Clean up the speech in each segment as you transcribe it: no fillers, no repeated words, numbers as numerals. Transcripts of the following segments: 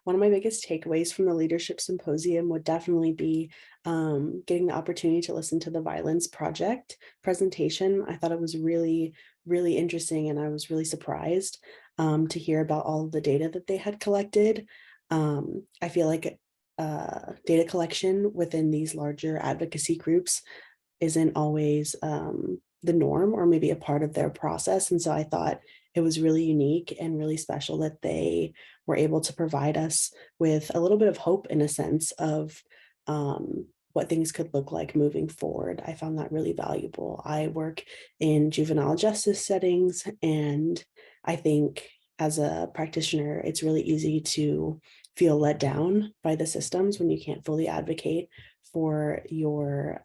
one of my biggest takeaways from the Leadership Symposium would definitely be getting the opportunity to listen to the Violence Project presentation. I thought it was really, really interesting, and I was really surprised to hear about all of the data that they had collected. I feel like data collection within these larger advocacy groups isn't always the norm or maybe a part of their process. And so I thought it was really unique and really special that they were able to provide us with a little bit of hope in a sense of what things could look like moving forward. I found that really valuable. I work in juvenile justice settings, and I think as a practitioner, it's really easy to feel let down by the systems when you can't fully advocate for your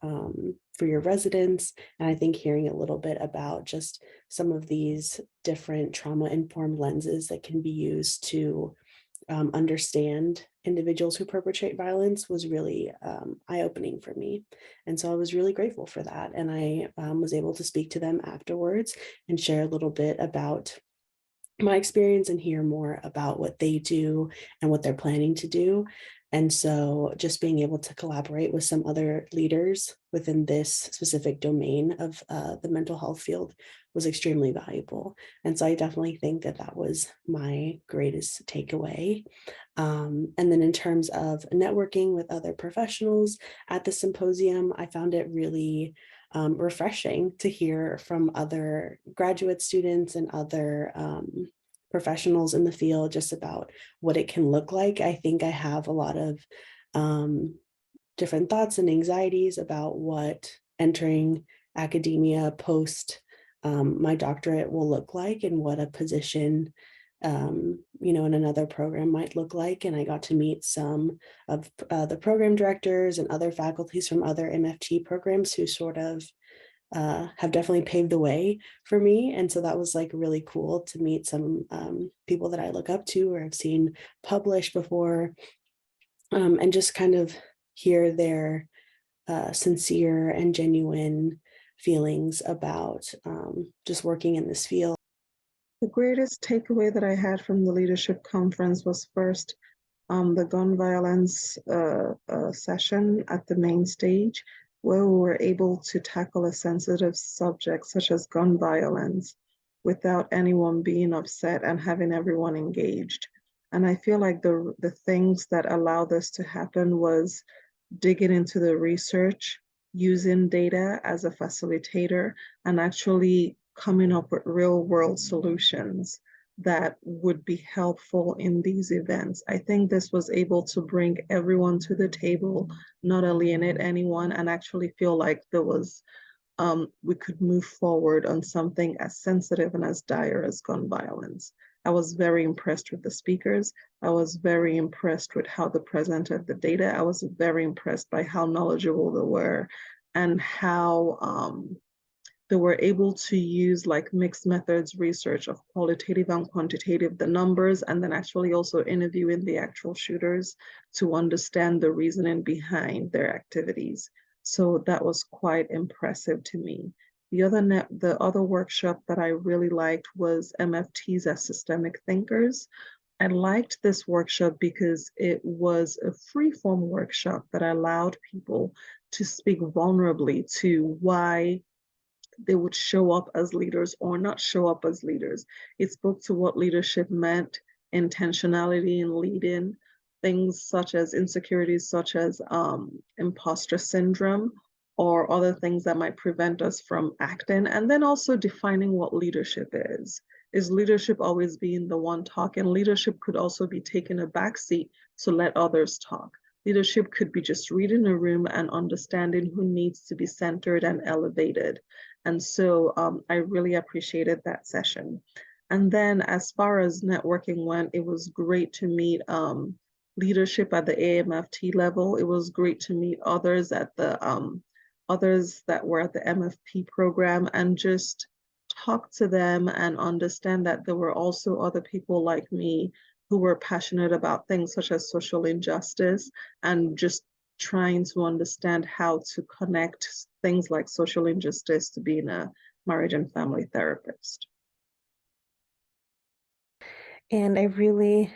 residents. And I think hearing a little bit about just some of these different trauma-informed lenses that can be used to understand individuals who perpetrate violence was really eye-opening for me. And so I was really grateful for that. And I was able to speak to them afterwards and share a little bit about my experience and hear more about what they do and what they're planning to do. And so just being able to collaborate with some other leaders within this specific domain of the mental health field was extremely valuable. And so I definitely think that that was my greatest takeaway. And then in terms of networking with other professionals at the symposium, I found it really refreshing to hear from other graduate students and other professionals in the field just about what it can look like. I think I have a lot of different thoughts and anxieties about what entering academia post my doctorate will look like and what a position in another program might look like. And I got to meet some of the program directors and other faculties from other MFT programs who sort of have definitely paved the way for me. And so that was like really cool to meet some people that I look up to or have seen published before, and just kind of hear their sincere and genuine feelings about just working in this field. The greatest takeaway that I had from the leadership conference was first the gun violence session at the main stage, where we were able to tackle a sensitive subject such as gun violence without anyone being upset and having everyone engaged. And I feel like the things that allowed this to happen was digging into the research, using data as a facilitator, and actually coming up with real world solutions that would be helpful in these events. I think this was able to bring everyone to the table, not alienate anyone, and actually feel like there was we could move forward on something as sensitive and as dire as gun violence. I was very impressed with the speakers. I was very impressed with how they presented the data. I was very impressed by how knowledgeable they were and how they were able to use like mixed methods research of qualitative and quantitative, the numbers, and then actually also interviewing the actual shooters to understand the reasoning behind their activities. So that was quite impressive to me. The other workshop that I really liked was MFTs as systemic thinkers. I liked this workshop because it was a free-form workshop that allowed people to speak vulnerably to why they would show up as leaders or not show up as leaders. It spoke to what leadership meant, intentionality in leading, things such as insecurities, such as imposter syndrome, or other things that might prevent us from acting, and then also defining what leadership is. Is leadership always being the one talking? Leadership could also be taking a backseat to let others talk. Leadership could be just reading a room and understanding who needs to be centered and elevated. And so I really appreciated that session. And then as far as networking went, it was great to meet leadership at the AMFT level. It was great to meet others at the others that were at the MFP program and just talk to them and understand that there were also other people like me who were passionate about things such as social injustice and just trying to understand how to connect things like social injustice to being a marriage and family therapist. And I really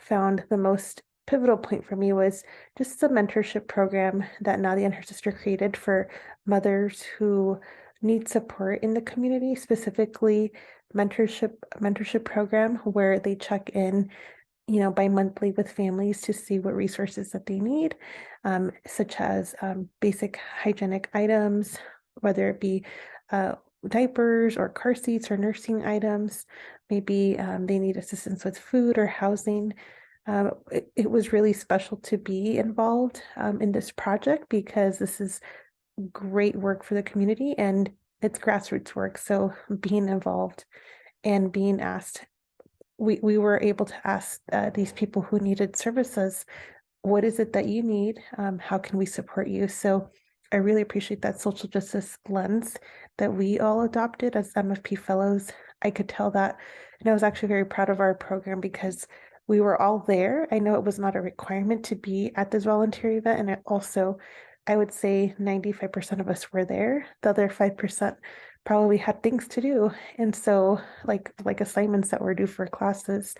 found the most pivotal point for me was just the mentorship program that Nadia and her sister created for mothers who need support in the community, specifically mentorship program where they check in, bi-monthly with families to see what resources that they need, such as basic hygienic items, whether it be uh, diapers or car seats or nursing items. Maybe they need assistance with food or housing. It was really special to be involved in this project because this is great work for the community and it's grassroots work. So being involved and being asked, we were able to ask these people who needed services, what is it that you need? How can we support you? So I really appreciate that social justice lens that we all adopted as MFP fellows. I could tell that, and I was actually very proud of our program because we were all there. I know it was not a requirement to be at this volunteer event, and I would say 95% of us were there. The other 5% probably had things to do, and so like assignments that were due for classes.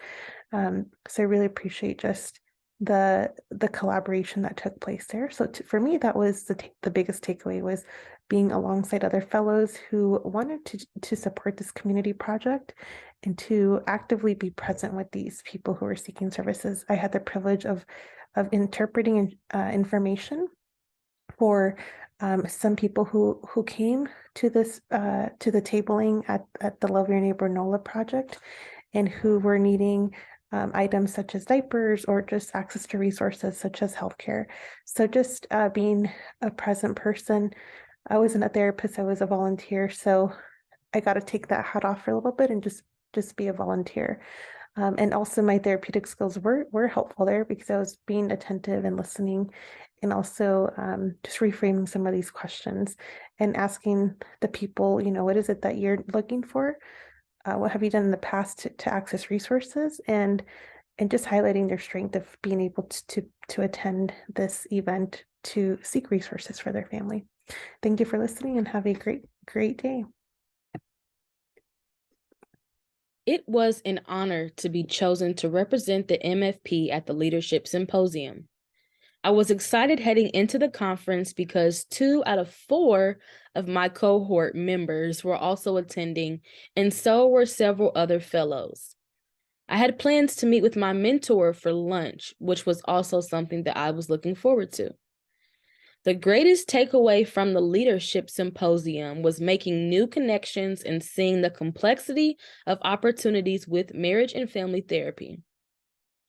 So I really appreciate just the collaboration that took place there. So for me, that was the biggest takeaway was being alongside other fellows who wanted to support this community project and to actively be present with these people who are seeking services. I had the privilege of interpreting information for some people who came to this to the tabling at the Love Your Neighbor NOLA project and who were needing items such as diapers or just access to resources such as healthcare. So just being a present person. I wasn't a therapist, I was a volunteer. So I got to take that hat off for a little bit and just be a volunteer. And also my therapeutic skills were helpful there because I was being attentive and listening and also just reframing some of these questions and asking the people, what is it that you're looking for? What have you done in the past to access resources and just highlighting their strength of being able to attend this event to seek resources for their family. Thank you for listening and have a great day. It was an honor to be chosen to represent the MFP at the Leadership Symposium. I was excited heading into the conference because 2 out of 4 of my cohort members were also attending, and so were several other fellows. I had plans to meet with my mentor for lunch, which was also something that I was looking forward to. The greatest takeaway from the Leadership Symposium was making new connections and seeing the complexity of opportunities with marriage and family therapy.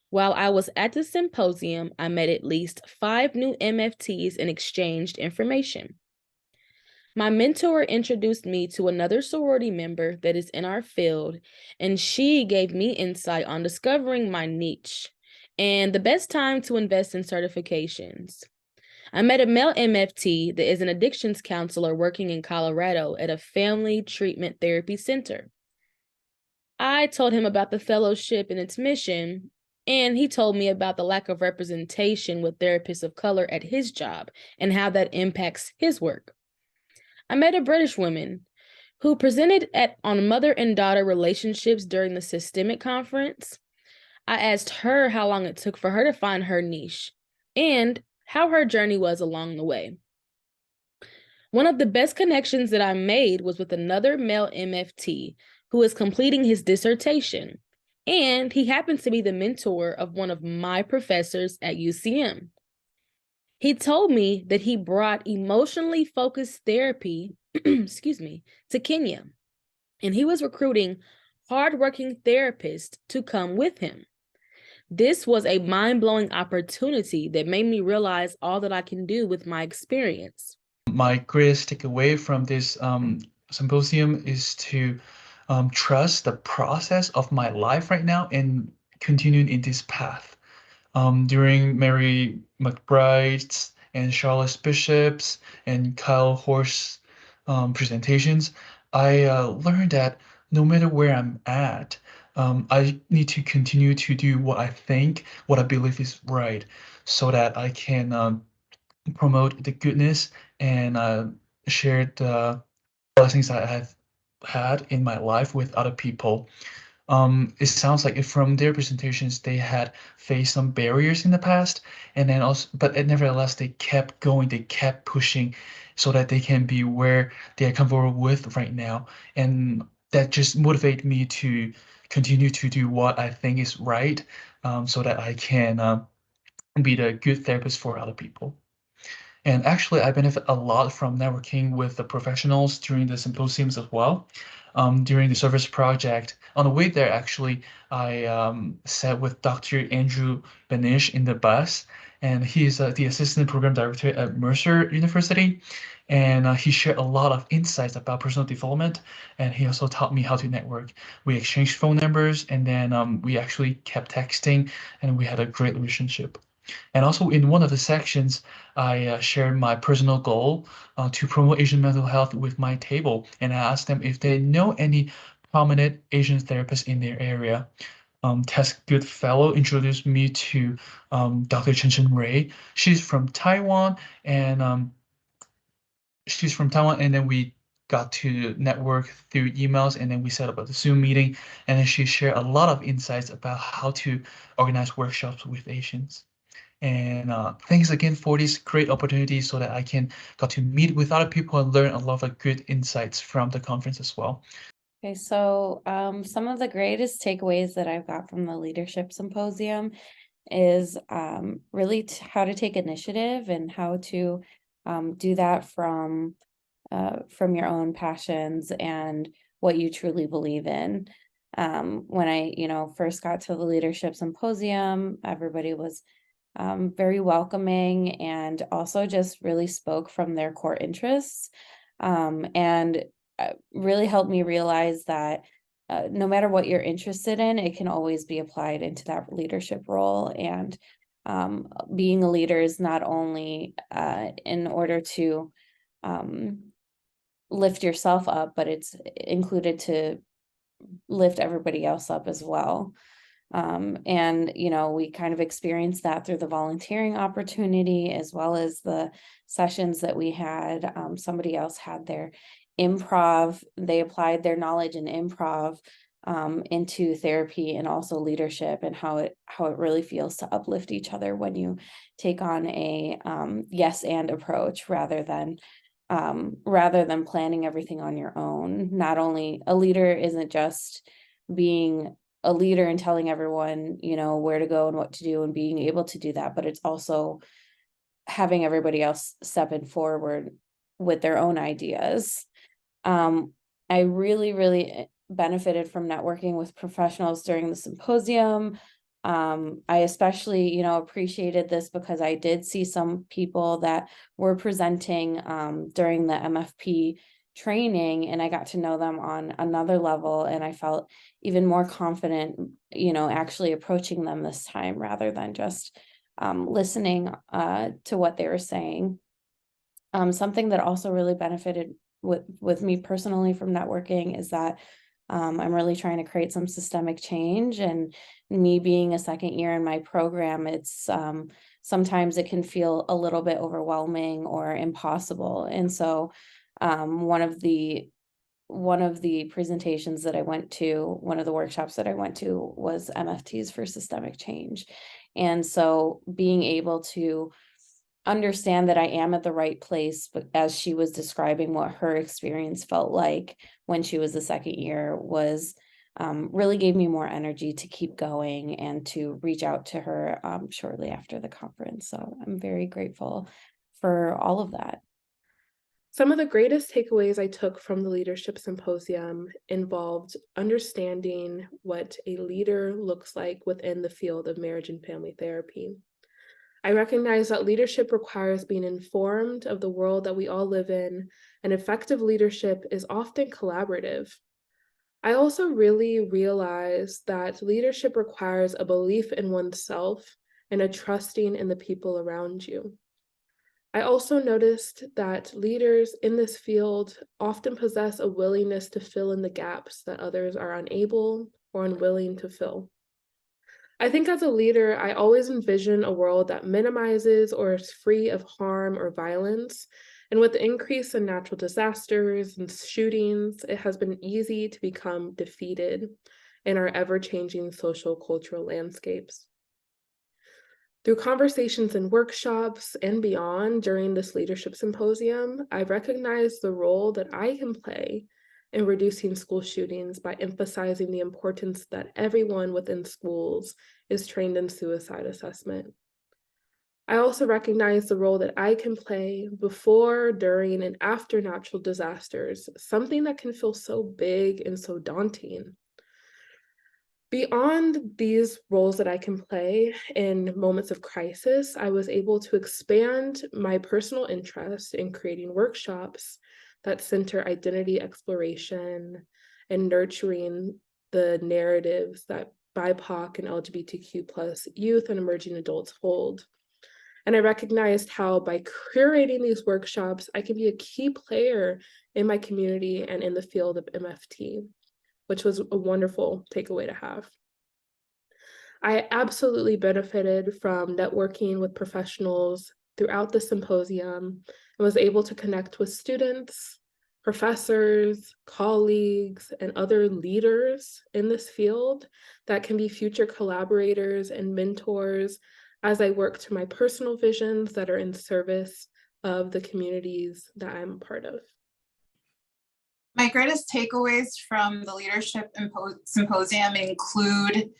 While I was at the symposium, I met at least 5 new MFTs and exchanged information. My mentor introduced me to another sorority member that is in our field, and she gave me insight on discovering my niche and the best time to invest in certifications. I met a male MFT that is an addictions counselor working in Colorado at a family treatment therapy center. I told him about the fellowship and its mission, and he told me about the lack of representation with therapists of color at his job and how that impacts his work. I met a British woman who presented on mother and daughter relationships during the systemic conference. I asked her how long it took for her to find her niche and how her journey was along the way. One of the best connections that I made was with another male MFT who is completing his dissertation, and he happens to be the mentor of one of my professors at UCM. He told me that he brought emotionally focused therapy, to Kenya, and he was recruiting hardworking therapists to come with him. This was a mind-blowing opportunity that made me realize all that I can do with my experience. My greatest takeaway from this symposium is to trust the process of my life right now and continue in this path. During Mary McBride's and Charlotte Bishop's and Kyle Horst's presentations, I learned that no matter where I'm at, I need to continue to do what I think, what I believe is right, so that I can promote the goodness and share the blessings I have had in my life with other people. It sounds like from their presentations, they had faced some barriers in the past, and then also, but nevertheless, they kept going, they kept pushing so that they can be where they are comfortable with right now. And that just motivated me to continue to do what I think is right, so that I can be the good therapist for other people. And actually, I benefit a lot from networking with the professionals during the symposiums as well. During the service project, on the way there, actually, I sat with Dr. Andrew Benish in the bus, and he is the assistant program director at Mercer University. And he shared a lot of insights about personal development, and he also taught me how to network. We exchanged phone numbers, and then we actually kept texting, and we had a great relationship. And also in one of the sections, I shared my personal goal to promote Asian mental health with my table, and I asked them if they know any prominent Asian therapists in their area. Tess Goodfellow introduced me to Dr. Chen Chen Ray. She's from Taiwan, and then we got to network through emails, and then we set up a Zoom meeting, and then she shared a lot of insights about how to organize workshops with Asians. And thanks again for this great opportunity so that I can got to meet with other people and learn a lot of good insights from the conference as well. Okay, so some of the greatest takeaways that I've got from the Leadership Symposium is really how to take initiative and how to do that from your own passions and what you truly believe in. When I, first got to the Leadership Symposium, everybody was very welcoming and also just really spoke from their core interests, and really helped me realize that no matter what you're interested in, it can always be applied into that leadership role. And being a leader is not only in order to lift yourself up, but it's included to lift everybody else up as well. And we kind of experienced that through the volunteering opportunity as well as the sessions that we had. Somebody else had their improv, they applied their knowledge in improv into therapy and also leadership, and how it really feels to uplift each other when you take on a yes and approach rather than planning everything on your own. Not only a leader isn't just being a leader and telling everyone, where to go and what to do and being able to do that, but it's also having everybody else step in forward with their own ideas. I really, really benefited from networking with professionals during the symposium. I especially, appreciated this because I did see some people that were presenting during the MFP training, and I got to know them on another level, and I felt even more confident, actually approaching them this time rather than just listening to what they were saying. Something that also really benefited with me personally from networking is that I'm really trying to create some systemic change, and me being a second year in my program, it's sometimes it can feel a little bit overwhelming or impossible. And so one of the presentations that I went to, one of the workshops that I went to was MFTs for systemic change. And so being able to understand that I am at the right place, but as she was describing what her experience felt like when she was the second year was really gave me more energy to keep going and to reach out to her shortly after the conference. So I'm very grateful for all of that. Some of the greatest takeaways I took from the Leadership Symposium involved understanding what a leader looks like within the field of marriage and family therapy. I recognize that leadership requires being informed of the world that we all live in, and effective leadership is often collaborative. I also really realized that leadership requires a belief in oneself and a trusting in the people around you. I also noticed that leaders in this field often possess a willingness to fill in the gaps that others are unable or unwilling to fill. I think as a leader, I always envision a world that minimizes or is free of harm or violence. And with the increase in natural disasters and shootings, it has been easy to become defeated. in our ever-changing social cultural landscapes. Through conversations and workshops and beyond during this leadership symposium, I recognized the role that I can play in reducing school shootings by emphasizing the importance that everyone within schools is trained in suicide assessment. I also recognize the role that I can play before, during, and after natural disasters, something that can feel so big and so daunting. Beyond these roles that I can play in moments of crisis, I was able to expand my personal interest in creating workshops that center identity exploration and nurturing the narratives that BIPOC and LGBTQ plus youth and emerging adults hold. And I recognized how by curating these workshops, I can be a key player in my community and in the field of MFT, which was a wonderful takeaway to have. I absolutely benefited from networking with professionals throughout the symposium and was able to connect with students, professors, colleagues, and other leaders in this field that can be future collaborators and mentors as I work to my personal visions that are in service of the communities that I'm a part of. My greatest takeaways from the Leadership Symposium include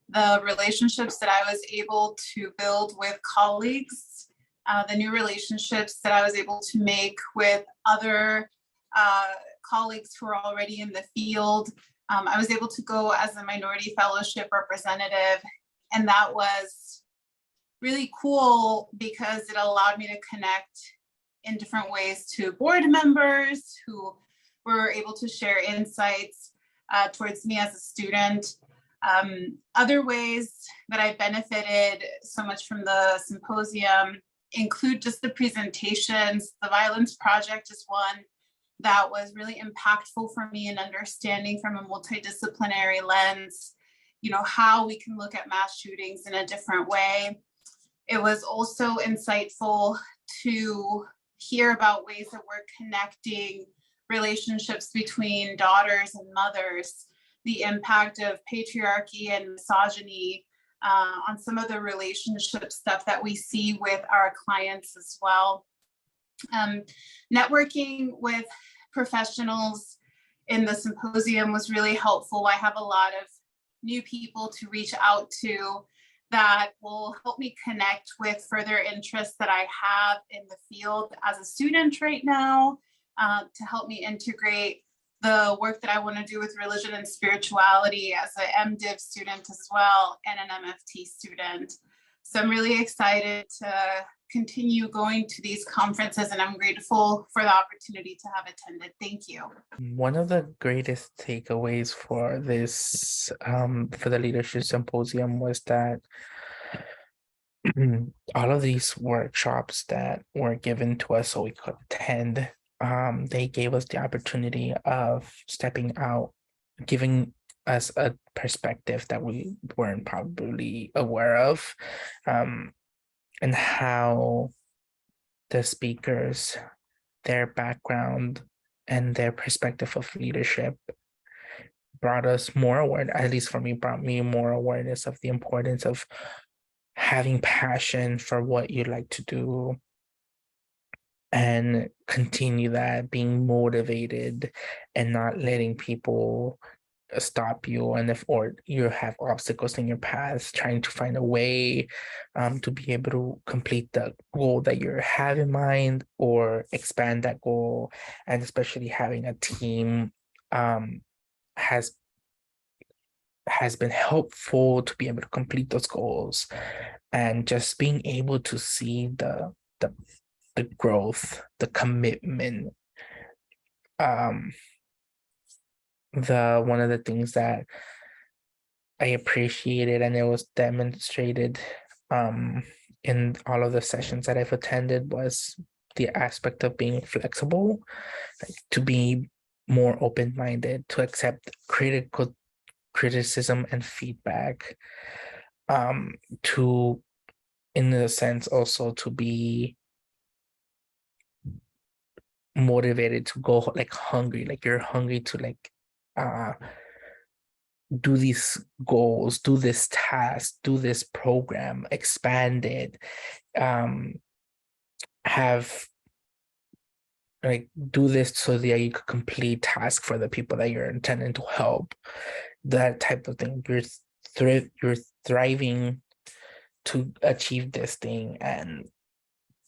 the relationships that I was able to build with colleagues, the new relationships that I was able to make with other colleagues who are already in the field. I was able to go as a minority fellowship representative, and that was really cool because it allowed me to connect in different ways to board members who were able to share insights towards me as a student. Other ways that I benefited so much from the symposium include just the presentations. The Violence Project is one that was really impactful for me in understanding from a multidisciplinary lens, how we can look at mass shootings in a different way. It was also insightful to hear about ways that we're connecting relationships between daughters and mothers, the impact of patriarchy and misogyny on some of the relationship stuff that we see with our clients as well. Networking with professionals in the symposium was really helpful. I have a lot of new people to reach out to that will help me connect with further interests that I have in the field as a student right now, to help me integrate the work that I want to do with religion and spirituality as an MDiv student as well, and an MFT student. So I'm really excited to continue going to these conferences, and I'm grateful for the opportunity to have attended. Thank you. One of the greatest takeaways for this, for the Leadership Symposium was that all of these workshops that were given to us so we could attend, they gave us the opportunity of stepping out, giving us a perspective that we weren't probably aware of, and how the speakers, their background and their perspective of leadership brought us more awareness, at least for me, brought me more awareness of the importance of having passion for what you like to do and continue that, being motivated and not letting people stop you, and if or you have obstacles in your path, trying to find a way to be able to complete the goal that you have in mind or expand that goal. And especially having a team has been helpful to be able to complete those goals, and just being able to see the growth, the commitment. One of the things that I appreciated, and it was demonstrated in all of the sessions that I've attended, was the aspect of being flexible, like to be more open-minded, to accept criticism and feedback, to, in a sense, also to be motivated to go like hungry, like you're hungry to do these goals, do this task, do this program, expand it, have like do this so that you could complete tasks for the people that you're intending to help, that type of thing. You're thriving to achieve this thing, and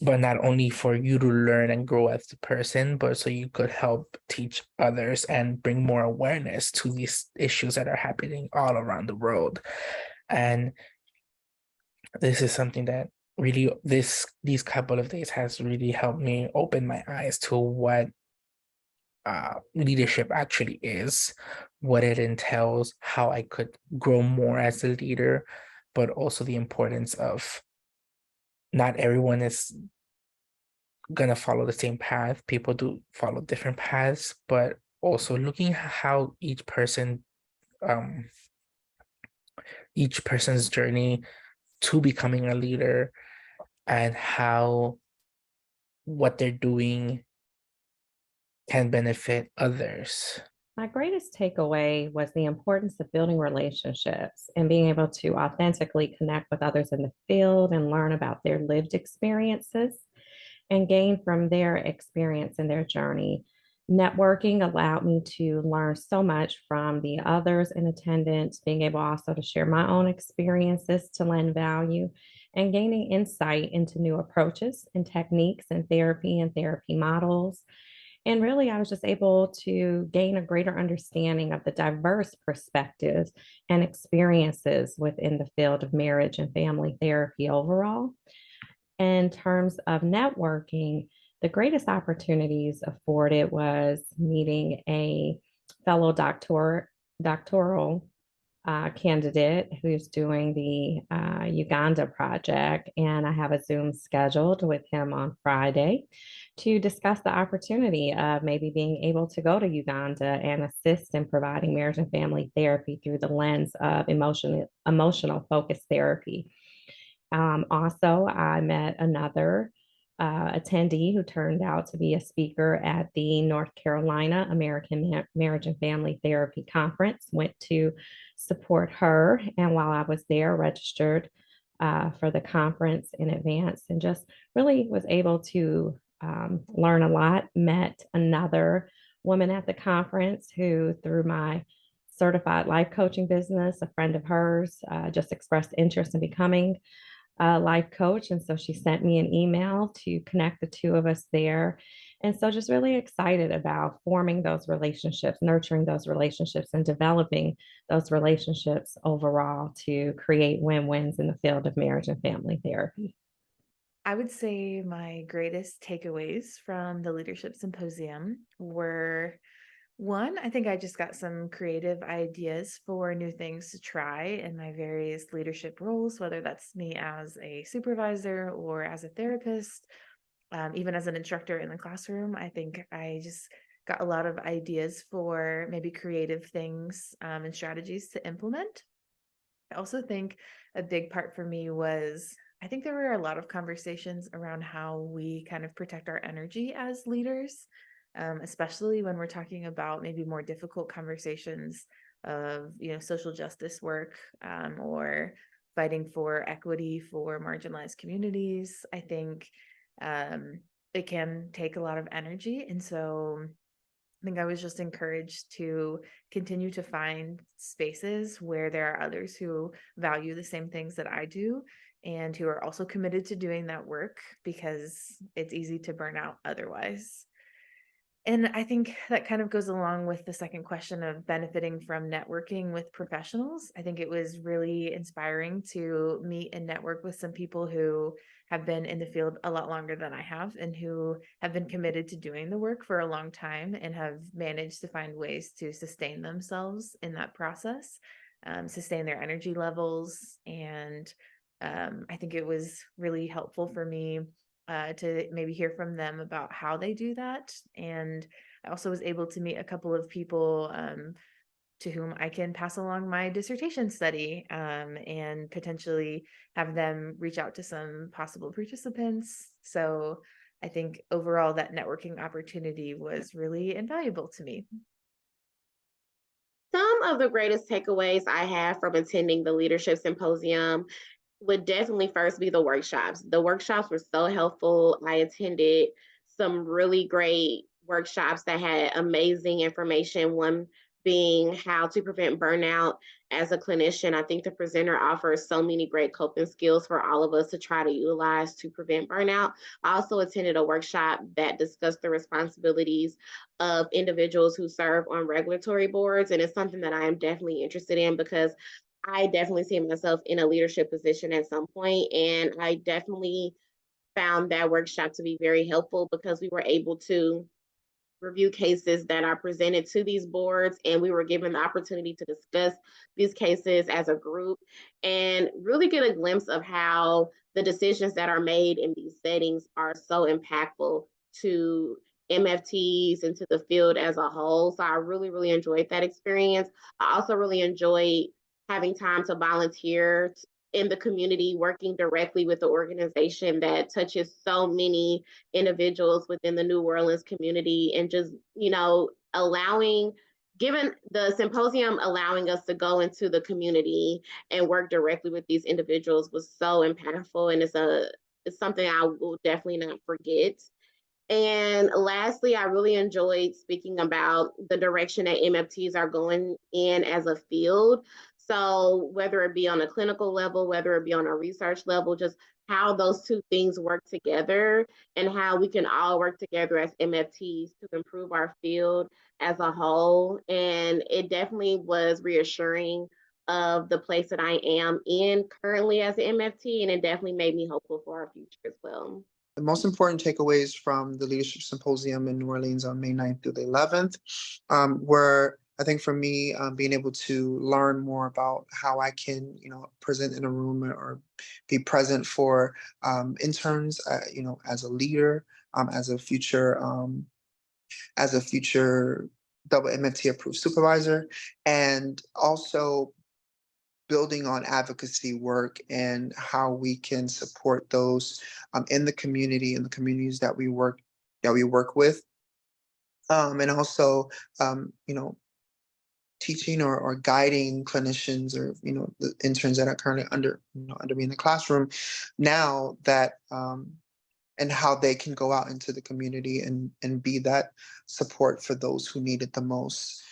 but not only for you to learn and grow as a person, but so you could help teach others and bring more awareness to these issues that are happening all around the world. And this is something that really these couple of days has really helped me open my eyes to what leadership actually is, what it entails, how I could grow more as a leader, but also the importance of not everyone is gonna follow the same path. People do follow different paths, but also looking at how each person's journey to becoming a leader, and how what they're doing can benefit others. My greatest takeaway was the importance of building relationships and being able to authentically connect with others in the field and learn about their lived experiences and gain from their experience and their journey. Networking allowed me to learn so much from the others in attendance, being able also to share my own experiences to lend value and gaining insight into new approaches and techniques in therapy and therapy models. And really, I was just able to gain a greater understanding of the diverse perspectives and experiences within the field of marriage and family therapy overall. In terms of networking, the greatest opportunities afforded was meeting a fellow doctoral candidate who's doing the Uganda project, and I have a Zoom scheduled with him on Friday to discuss the opportunity of maybe being able to go to Uganda and assist in providing marriage and family therapy through the lens of emotional focused therapy. Also, I met another attendee who turned out to be a speaker at the North Carolina American Marriage and Family Therapy Conference. Went to support her, and while I was there, registered for the conference in advance, and just really was able to learn a lot. Met another woman at the conference who, through my certified life coaching business, a friend of hers, just expressed interest in becoming life coach. And so she sent me an email to connect the two of us there. And so just really excited about forming those relationships, nurturing those relationships, and developing those relationships overall to create win-wins in the field of marriage and family therapy. I would say my greatest takeaways from the Leadership Symposium were, one, I think I just got some creative ideas for new things to try in my various leadership roles, whether that's me as a supervisor or as a therapist, even as an instructor in the classroom. I think I just got a lot of ideas for maybe creative things and strategies to implement. I also think a big part for me was, I think there were a lot of conversations around how we kind of protect our energy as leaders, especially when we're talking about maybe more difficult conversations of, social justice work, or fighting for equity for marginalized communities. I think it can take a lot of energy. And so I think I was just encouraged to continue to find spaces where there are others who value the same things that I do and who are also committed to doing that work, because it's easy to burn out otherwise. And I think that kind of goes along with the second question of benefiting from networking with professionals. I think it was really inspiring to meet and network with some people who have been in the field a lot longer than I have, and who have been committed to doing the work for a long time and have managed to find ways to sustain themselves in that process, sustain their energy levels. And I think it was really helpful for me to maybe hear from them about how they do that. And I also was able to meet a couple of people to whom I can pass along my dissertation study, and potentially have them reach out to some possible participants. So I think overall that networking opportunity was really invaluable to me. Some some of the greatest takeaways I have from attending the Leadership Symposium would definitely first be the workshops. The workshops were so helpful. I attended some really great workshops that had amazing information. One being how to prevent burnout as a clinician. I think the presenter offers so many great coping skills for all of us to try to utilize to prevent burnout. I also attended a workshop that discussed the responsibilities of individuals who serve on regulatory boards. And it's something that I am definitely interested in because I definitely see myself in a leadership position at some point, and I definitely found that workshop to be very helpful because we were able to review cases that are presented to these boards, and we were given the opportunity to discuss these cases as a group and really get a glimpse of how the decisions that are made in these settings are so impactful to MFTs and to the field as a whole. So I really, really enjoyed that experience. I also really enjoyed having time to volunteer in the community, working directly with the organization that touches so many individuals within the New Orleans community, and just, allowing, given the symposium, allowing us to go into the community and work directly with these individuals was so impactful. And it's something I will definitely not forget. And lastly, I really enjoyed speaking about the direction that MFTs are going in as a field. So whether it be on a clinical level, whether it be on a research level, just how those two things work together and how we can all work together as MFTs to improve our field as a whole. And it definitely was reassuring of the place that I am in currently as an MFT, and it definitely made me hopeful for our future as well. The most important takeaways from the Leadership Symposium in New Orleans on May 9th through the 11th were, I think for me, being able to learn more about how I can, present in a room or be present for interns, as a leader, as a future double MFT approved supervisor, and also building on advocacy work and how we can support those in the communities that we work with, and also teaching or guiding clinicians or the interns that are currently under me in the classroom now, that and how they can go out into the community and be that support for those who need it the most.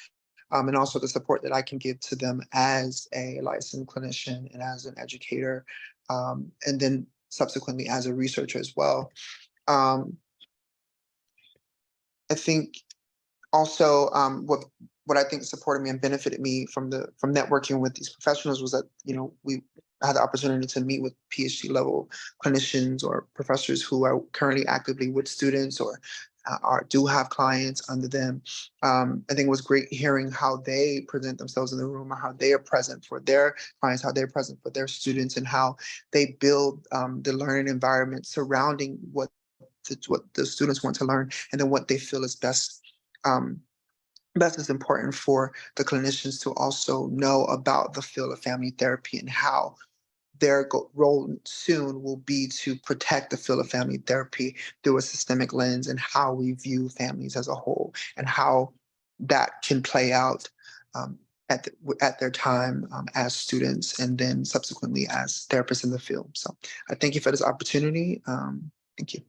And also the support that I can give to them as a licensed clinician and as an educator, and then subsequently as a researcher as well. I think also what I think supported me and benefited me from networking with these professionals was that we had the opportunity to meet with PhD level clinicians or professors who are currently actively with students or do have clients under them. I think it was great hearing how they present themselves in the room, or how they are present for their clients, how they're present for their students, and how they build the learning environment surrounding what the students want to learn, and then what they feel is best. Best is important for the clinicians to also know about the field of family therapy and how their role soon will be to protect the field of family therapy through a systemic lens, and how we view families as a whole, and how that can play out at their time as students, and then subsequently as therapists in the field. So I thank you for this opportunity. Thank you.